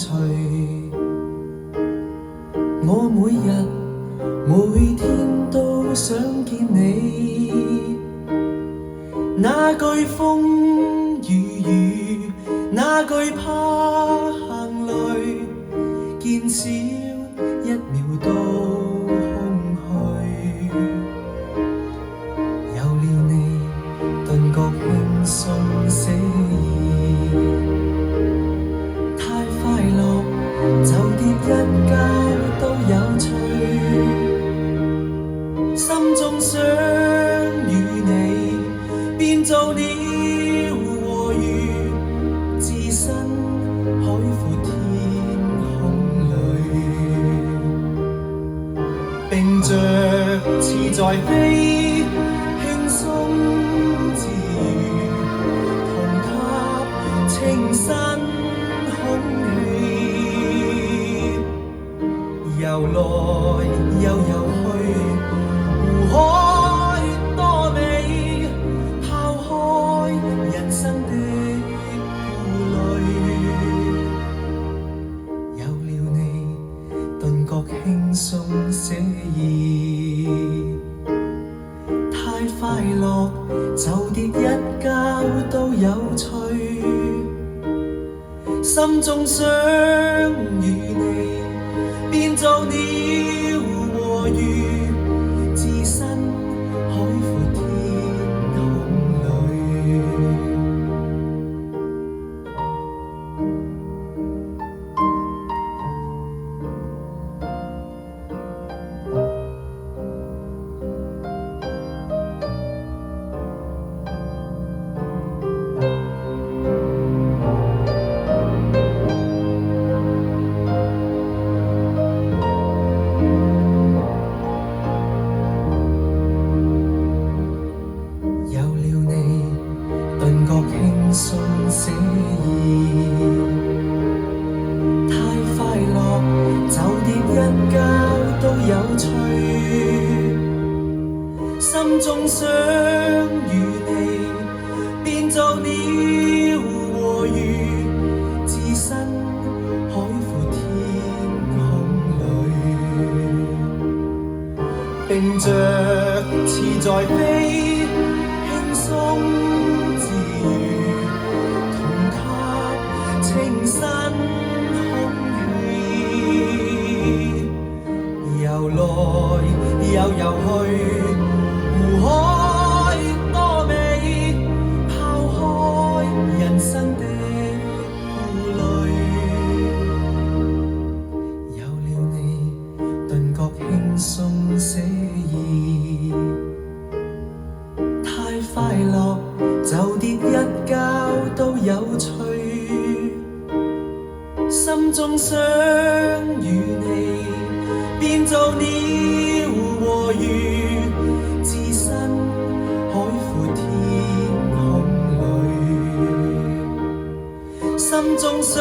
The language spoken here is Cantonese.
隨。我每日每天都想見你，那句風雨，那句怕行淚，見少一秒都空虛。有了你，頓覺輕鬆寫意，太快樂就跌一跤都有趣，心中想與你變做了和魚，置身海闊天空裏，並着似在飛，輕鬆自如，同吸清新空氣，遊來又遊去，湖海多美，拋開人生的顧慮，有了你，頓覺輕鬆寫意，太快樂就跌一跤都有趣，心中想與你變做了和魚，置身海闊天空裏。頓覺輕鬆寫意，太快樂就跌一跤都有趣，心中想與你變做了和魚，置身海闊天空裏，並着似在飛，輕鬆自如，同吸清新空氣，遊來又遊去，湖海多美，拋開人生的顧慮，有了你，頓覺輕鬆寫意，太快樂就跌一跤都有趣，心中想與你變做了和魚，置身海闊天空裏，心中想